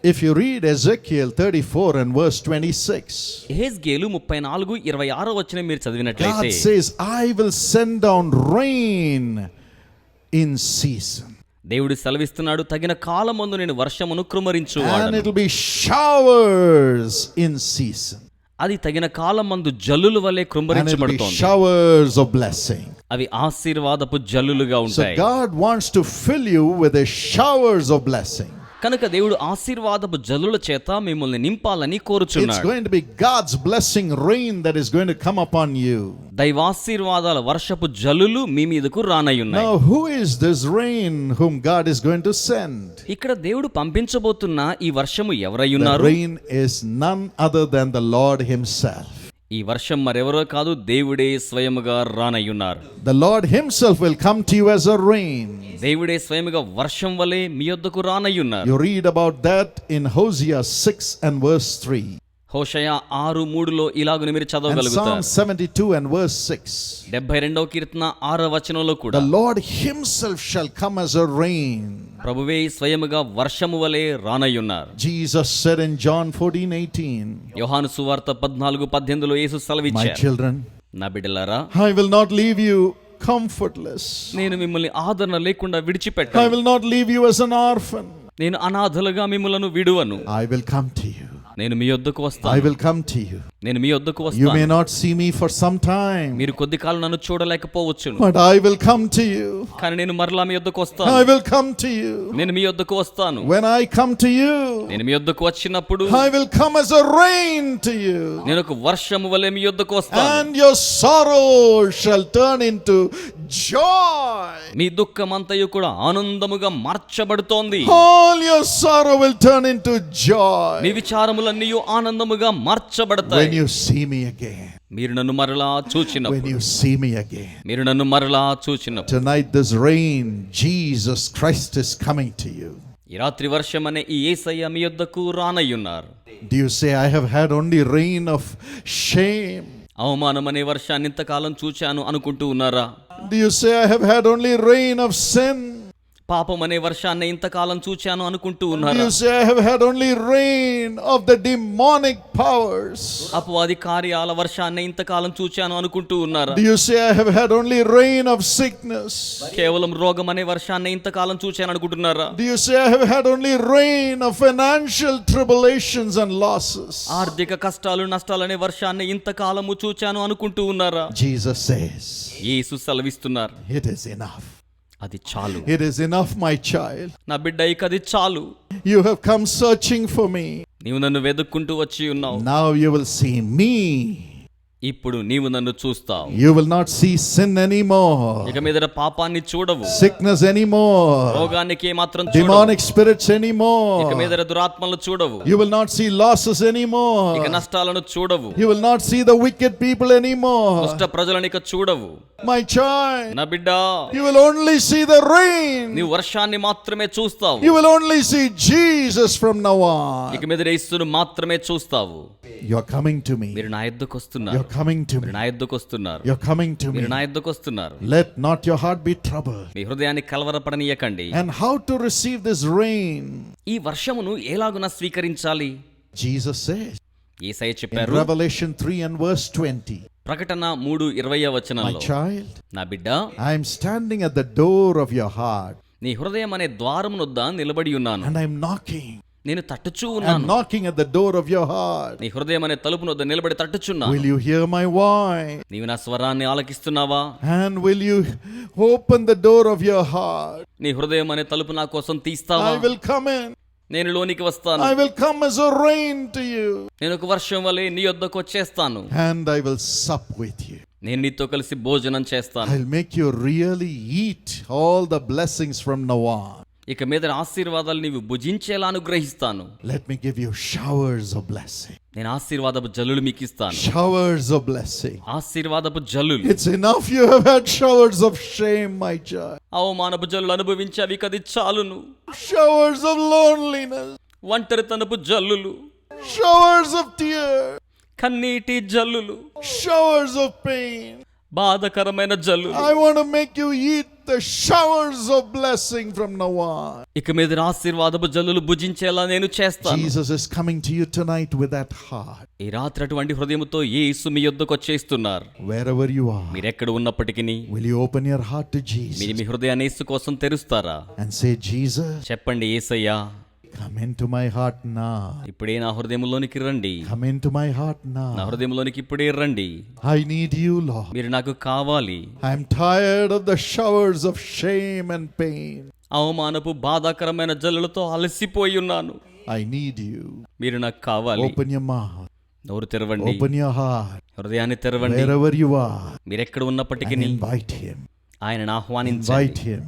If you read Ezekiel 34 and verse 26, యెహెజ్కేలు 34:26 వచనం మీరు చదివినట్లయితే, God says, I will send down rain in season. దేవుడు సెలవిస్తున్నాడు, తగిన కాలమందు నేను వర్షమును And కుమ్మరించువాడను. it will be showers in season. అది తగిన కాలమందు జల్లుల వలె And it will be కుమ్మరించబడుతోంది. showers of blessing. అవి ఆశీర్వాదపు జల్లులుగా So ఉంటాయి. God wants to fill you with the showers of blessing. కనుక దేవుడు ఆశీర్వాదపు జల్లుల చేత మిమ్మల్ని నింపాలని It's కోరుచున్నాడు. going to be God's blessing rain that is going to come upon you. దైవాశీర్వాదాల వర్షపు జల్లులు మీ మీదకు రానయ్యున్నాయి. Now, who is this rain whom God is going to send? ఇక్కడ దేవుడు పంపించబోతున్న ఈ వర్షము The ఎవరయ్యున్నారు? rain is none other than the Lord himself. ఈ వర్షం మరెవరో కాదు, దేవుడే స్వయముగా రానయ్యున్నారు. The Lord himself will come to you as a rain. దేవుడే స్వయముగా వర్షం వలె మీ యొద్దకు రానయ్యున్నారు. You read about that in Hosea 6 and verse 3. Hosea 6:3లో ఇలాగున మీరు And చదవగలుగుతారు. Psalm 72 and verse 6. 72వ కీర్తన 6వ వచనంలో కూడా, The Lord himself shall come as a rain. ప్రభువే స్వయముగా వర్షము వలె రానయ్యున్నారు. Jesus said in John 14:18, యోహాను సువార్త 14:18లో యేసు My సెలవిచ్చారు, children, నా బిడ్డలారా, I will not leave you comfortless. నేను మిమ్మల్ని ఆదరణ లేకుండా I విడిచిపెట్టను. will not leave you as an orphan. నేను అనాథలుగా మిమ్మలను విడువను. I will come to you. నేను మీ యొద్దకు I వస్తాను. will come to you. నేను మీ యొద్దకు You may వస్తాను. not see me for some time, మీరు కొద్ది కాలం నన్ను చూడలేకపోవచ్చును, but I will come to you. కానీ నేను మరలా మీ యొద్దకు I వస్తాను. will come to you. నేను మీ యొద్దకు వస్తాను. When I come to you, నేను మీ యొద్దకు వచ్చినప్పుడు I will come as a rain to you. నేను ఒక వర్షము వలె మీ యొద్దకు వస్తాను. And your sorrow shall turn into joy. మీ దుఃఖమంతయు కూడా ఆనందముగా మార్చబడుతోంది. All your sorrow will turn into joy మీ విచారములన్నీ ఆనందముగా మార్చబడతాయి. when you see me again. మీరు నన్ను మరలా When చూచినప్పుడు, you see me again. మీరు నన్ను మరలా చూచినప్పుడు. Tonight this rain, Jesus Christ is coming to you. ఈ రాత్రి వర్షం అనే ఈ యేసయ్య మీ యొద్దకు రానయ్యున్నారు. Do you say, I have had only rain of shame? అవమానం అనే వర్షాన్ని ఇంతకాలం చూచాను అనుకుంటూ ఉన్నారా? Do you say, I have had only rain of sin? పాపం అనే వర్షాన్ని ఇంతకాలం చూచాను అనుకుంటూ Do ఉన్నారా? you say, I have had only rain of the demonic powers? అపవాది కార్యాల వర్షాన్ని ఇంతకాలం చూచాను అనుకుంటూ ఉన్నారా? Do you say, I have had only rain of sickness? కేవలం రోగం అనే వర్షాన్ని ఇంతకాలం చూచాను అనుకుంటున్నారా? Do you say, I have had only rain of financial tribulations and losses? ఆర్థిక కష్టాలు నష్టాలు అనే వర్షాన్ని ఇంతకాలము చూచాను అనుకుంటూ ఉన్నారా? Jesus says, Yesu సెలవిస్తున్నారు, it is enough. అది చాలు. It is enough, my child. నా బిడ్డ, ఇక అది చాలు. You have come searching for me. నీవు నన్ను వెతుక్కుంటూ వచ్చి ఉన్నావు. Now you will see me. ఇప్పుడు నీవు నన్ను చూస్తావు. You will not see sin anymore, ఇక మీదట పాపాన్ని చూడవు, sickness anymore, రోగానికి మాత్రం చూడవు, demonic spirits ఇక anymore. మీదట దురాత్మలను చూడవు, You will not see losses ఇక anymore. నష్టాలను చూడవు, You will not see the wicked people anymore. దుష్ట ప్రజలను ఇక చూడవు. My child, నా బిడ్డ, you will only see the rain. నీవు వర్షాన్ని మాత్రమే చూస్తావు. You will only see Jesus from now on. ఇక మీద యేసును మాత్రమే చూస్తావు. You are coming to me. మీరు నా యొద్దకు వస్తున్నారు. You're coming to మీరు me. నా యొద్దకు వస్తున్నారు. You're coming to me. మీరు నా యొద్దకు వస్తున్నారు. Let not your heart be troubled. మీ హృదయాన్ని కలవరపడనీయకండి. And how to receive this rain? ఈ వర్షమును ఎలాగున స్వీకరించాలి? Jesus says యేసయ్య in చెప్పారు, Revelation 3 and verse 20, ప్రకటన 3:20 My వచనంలో, child, నా బిడ్డ, I am standing at the door of your heart నీ హృదయం అనే ద్వారమునొద్ద నిలబడి ఉన్నాను. and I am knocking. నేను తట్టుచూ I am ఉన్నాను. knocking at the door of your heart. నీ హృదయం అనే తలుపునొద్ద నిలబడి తట్టుచున్నాను. Will you hear my voice? నీవు నా స్వరాన్ని ఆలకిస్తున్నావా? And will you open the door of your heart? నీ హృదయం అనే తలుపు నా కోసం తీస్తావా? I will come in. నేను లోనికి వస్తాను. I will come as a rain to you. నేను ఒక వర్షం వలె నీ యొద్దకు వచ్చేస్తాను. And I will sup with you. నేను నీతో కలిసి భోజనం చేస్తాను. I'll make you really eat all the blessings from now on. ఇక మీద ఆశీర్వాదాలు నీవు భుజించేలా అనుగ్రహిస్తాను. Let me give you showers of blessing. నేను ఆశీర్వాదపు జల్లులు మీకు ఇస్తాను. Showers of blessing. ఆశీర్వాదపు జల్లులు. It's enough you have had showers of shame, my child. అవమానపు జల్లులు అనుభవించావి, కది చాలును. Showers of loneliness. ఒంటరితనపు జల్లులు, Showers of tears. కన్నీటి జల్లులు, Showers of pain. బాధకరమైన జల్లులు. I want to make you eat the showers of blessing from now on. ఇక మీద ఆశీర్వాదపు జల్లులు భుజించేలా నేను చేస్తాను. Jesus is coming to you tonight with that heart. ఈ రాత్రి అటువంటి హృదయముతో యేసు మీ యొద్దకు వచ్చేస్తున్నారు. Wherever you are, మీరెక్కడ ఉన్నప్పటికీ will you open your heart to Jesus మీరు మీ హృదయాన్ని యేసు కోసం తెరుస్తారా? and say, Jesus, చెప్పండి, యేసయ్యా come into my heart now. ఇప్పుడే నా హృదయంలోనికి రండి. Come into my heart నా now. హృదయంలోనికి ఇప్పుడే రండి. I need you, Lord. మీరు నాకు కావాలి. I'm tired of the showers of shame and pain. అవమానపు బాధాకరమైన జల్లులతో అలసిపోయి ఉన్నాను. I need you. మీరు నాకు కావాలి. Open your mouth. నోరు తెరవండి. Open your heart. హృదయాన్ని తెరవండి. Wherever you are, మీరెక్కడ ఉన్నప్పటికీ and invite him. ఆయనను Invite ఆహ్వానించండి. him.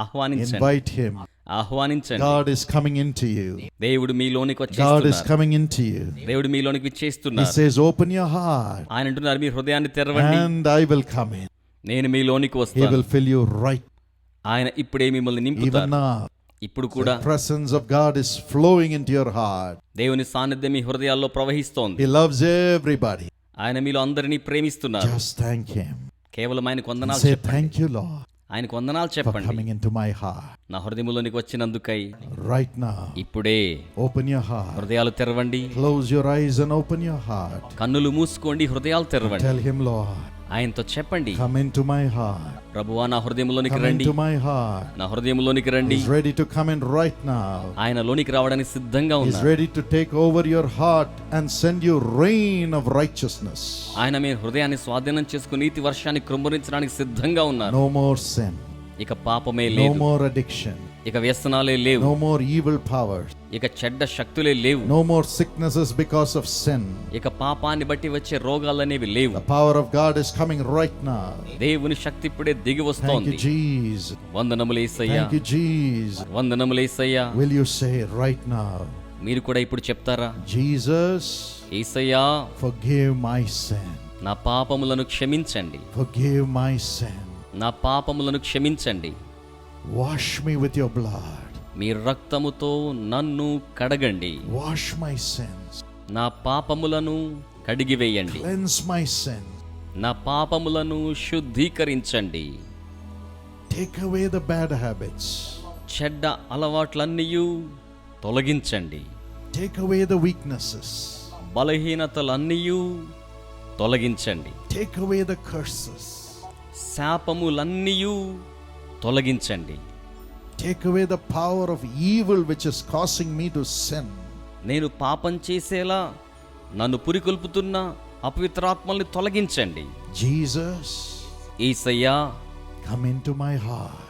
ఆహ్వానించండి. Invite him. ఆహ్వానించండి. God is coming into you. దేవుడు మీలోనికి God is వచ్చేస్తున్నారు. coming into you. దేవుడు మీలోనికి He విచ్చేస్తున్నారు. says, open your heart ఆయన అంటున్నారు, మీ హృదయాన్ని తెరవండి, and I will come in. నేను మీలోనికి He వస్తాను. will fill you right ఆయన ఇప్పుడే మిమ్మల్ని even నింపుతారు. now. ఇప్పుడు కూడా The presence of God is flowing into your heart. దేవుని సాన్నిధ్యం మీ హృదయాల్లో ప్రవహిస్తోంది. He loves everybody. ఆయన మీలో అందరినీ ప్రేమిస్తున్నారు. Just thank him. కేవలం ఆయనకు వందనాలు Say, చెప్పండి. thank you, Lord, ఆయనకు వందనాలు for చెప్పండి. coming into my heart. నా హృదయంలోనికి వచ్చినందుకై Right now, ఇప్పుడే open your heart. హృదయాలు తెరవండి. Close your eyes and open your heart. కన్నులు మూసుకోండి, హృదయాలు తెరవండి. Tell him, Lord, ఆయనతో చెప్పండి, come into my heart. ప్రభువా నా హృదయంలోనికి Come రండి. into my heart. నా హృదయంలోనికి రండి. He's ready to come in right now. ఆయన లోనికి రావడానికి సిద్ధంగా He's ఉన్నారు. ready to take over your heart and send you rain of righteousness. ఆయన మీ హృదయాన్ని స్వాధీనం చేసుకుని నీతి వర్షాన్ని కృంభరించడానికి సిద్ధంగా ఉన్నారు. No more sin. ఇక పాపమే No లేదు. more addiction. ఇక వ్యసనాలే లేవు. No more evil powers. ఇక చెడ్డ శక్తులే లేవు. No more sicknesses because of sin. ఇక పాపాన్ని బట్టి వచ్చే రోగాలనేవి లేవు. The power of God is coming right now. దేవుని శక్తి ఇప్పుడే దిగి Thank వస్తోంది. you, Jesus. వందనములు యేసయ్యా. Thank you, Jesus. వందనములు యేసయ్యా. Will you say right now, మీరు కూడా ఇప్పుడు చెప్తారా? Jesus, Yesayya, forgive my sin. నా పాపములను క్షమించండి. Forgive my sin. నా పాపములను క్షమించండి. Wash me with your blood. మీ రక్తముతో నన్ను కడగండి. Wash my sins. నా పాపములను కడిగివేయండి. Cleanse my sins. నా పాపములను శుద్ధీకరించండి. Take away the bad habits. చెడ్డ అలవాట్లన్నీయు తొలగించండి. Take away the weaknesses. బలహీనతలన్నీయు తొలగించండి. Take away the curses. శాపములన్నీయు తొలగించండి. Take away the power of evil which is causing me to sin. నేను పాపం చేసేలా నన్ను పురికొల్పుతున్న అపవిత్రాత్మల్ని తొలగించండి. Jesus, Yesayya, come into my heart.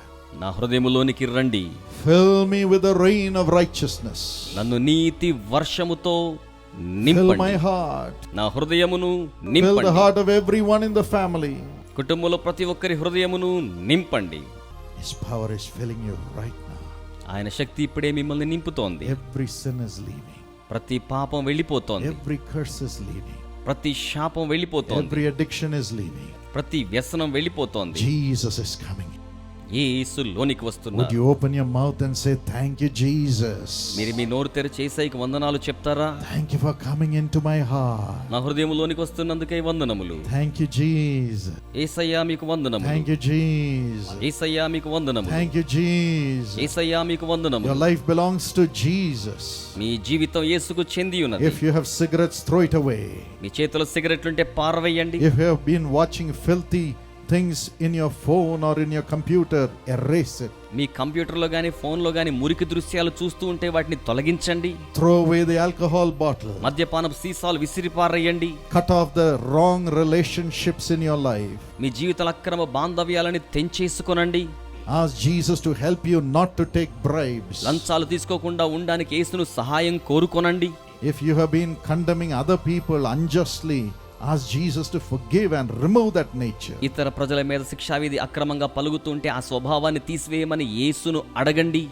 నా హృదయములోనికి రండి. Fill me with the rain of righteousness. నన్ను నీతి వర్షముతో Fill నింపండి. my heart. నా హృదయమును Fill the నింపండి. heart of everyone in the family. కుటుంబంలో ప్రతి ఒక్కరి హృదయమును నింపండి. His power is filling you right now. ఆయన శక్తి ఇప్పుడే మిమ్మల్ని నింపుతోంది. Every sin is leaving. ప్రతి పాపం వెళ్ళిపోతోంది. Every curse is leaving. ప్రతి శాపం వెళ్ళిపోతోంది. Every addiction is leaving. ప్రతి వ్యసనం వెళ్ళిపోతోంది. Jesus is coming. యేసు లోనికి Would వస్తున్నారు. you open your mouth and say, thank you, Jesus. మీరు మీ నోరు తెరిచి యేసయ్యకు వందనాలు చెప్తారా? Thank you for coming into my heart. నా హృదయములోనికి వస్తున్నందుకై వందనములు. Thank you, Jesus. యేసయ్యా మీకు వందనములు. Thank you, Jesus. యేసయ్యా మీకు వందనములు. Thank you, Jesus. యేసయ్యా మీకు Your వందనములు. life belongs to Jesus. మీ జీవితం యేసుకు చెంది ఉన్నది. If you have cigarettes, throw it away. మీ చేతిలో సిగరెట్లుంటే పారవేయండి. If you have been watching filthy things in your phone or in your computer, erase it. మీ కంప్యూటర్లో గానీ ఫోన్లో గానీ మురికి దృశ్యాలు చూస్తూ ఉంటే వాటిని తొలగించండి. Throw away the alcohol bottle. మద్యపానపు సీసాలు విసిరిపారేయండి. Cut off the wrong relationships in your life. మీ జీవితాల అక్రమ బాంధవ్యాలని తెంచేసుకొనండి. Ask Jesus to help you not to take bribes. లంచాలు తీసుకోకుండా ఉండడానికి యేసును సహాయం కోరుకొనండి. If you have been condemning other people unjustly, ask Jesus to forgive and remove that nature. ఇతర ప్రజల మీద శిక్షావిధి అక్రమంగా పలుకుతుంటే ఆ స్వభావాన్ని తీసివేయమని యేసును అడగండి.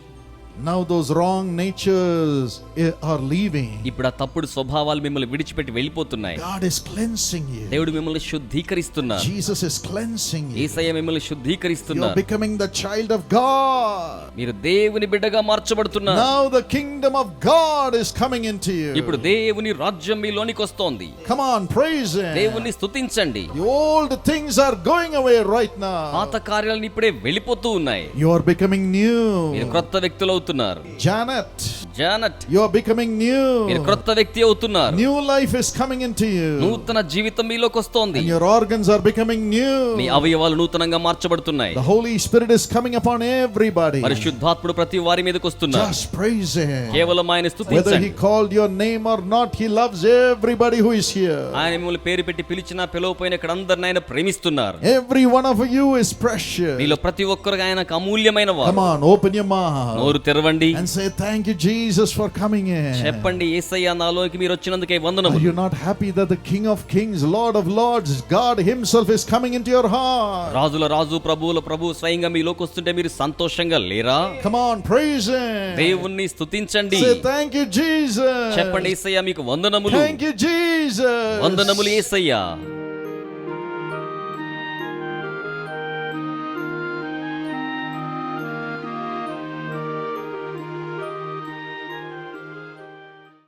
Now those wrong natures are leaving. ఇప్పుడు ఆ తప్పుడు స్వభావాలు మిమ్మల్ని విడిచిపెట్టి వెళ్ళిపోతున్నాయి. God is cleansing you. దేవుడు మిమ్మల్ని శుద్ధీకరిస్తున్నారు. Jesus is cleansing you. యేసయ్య మిమ్మల్ని You are శుద్ధీకరిస్తున్నారు. becoming the child of God. మీరు దేవుని బిడ్డగా మార్చబడుతున్నారు. Now the kingdom of God is coming into you. ఇప్పుడు దేవుని రాజ్యం మీలోనికి వస్తోంది. Come on, praise Him. దేవుని స్తుతించండి. The old things are going away right now. పాత కార్యాలను ఇప్పుడే వెళ్ళిపోతూ ఉన్నాయి. You are becoming new. మీరు క్రొత్త వ్యక్తులు అవుతున్నారు. Janet, You are becoming new. మీరు క్రొత్త వ్యక్తి అవుతున్నారు. New life is coming into you. నూతన జీవితం మీలోకి వస్తోంది. And your organs are becoming new. మీ అవయవాలు నూతనంగా మార్చబడుతున్నాయి. The Holy Spirit is coming upon everybody. పరిశుద్ధాత్ముడు ప్రతి వారి మీదకి వస్తున్నారు. Just praise Him. కేవలం ఆయన Whether స్తుతించండి. He called your name or not, He loves everybody who is here. ఆయన మిమ్మల్ని పేరు పెట్టి పిలిచినా పిలవపోయినా ఇక్కడ అందరిని ఆయన ప్రేమిస్తున్నారు. Every one of you is precious. మీలో ప్రతి ఒక్కరు ఆయనకు అమూల్యమైన వారు. Come on, open your mouth నోరు తెరవండి. and say thank you Jesus for coming in. చెప్పండి, యేసయ్య నాలోకి మీరు వచ్చినందుకే Are వందనములు. you not happy that the King of Kings, Lord of Lords, God Himself is coming into your heart? రాజుల రాజు ప్రభువుల ప్రభు స్వయంగా మీలోకి వస్తుంటే మీరు సంతోషంగా లేరా? Come on, praise Him. దేవుణ్ణి స్తుతించండి. Say thank you Jesus. చెప్పండి, యేసయ్య మీకు వందనములు. Thank you Jesus. వందనములు యేసయ్య.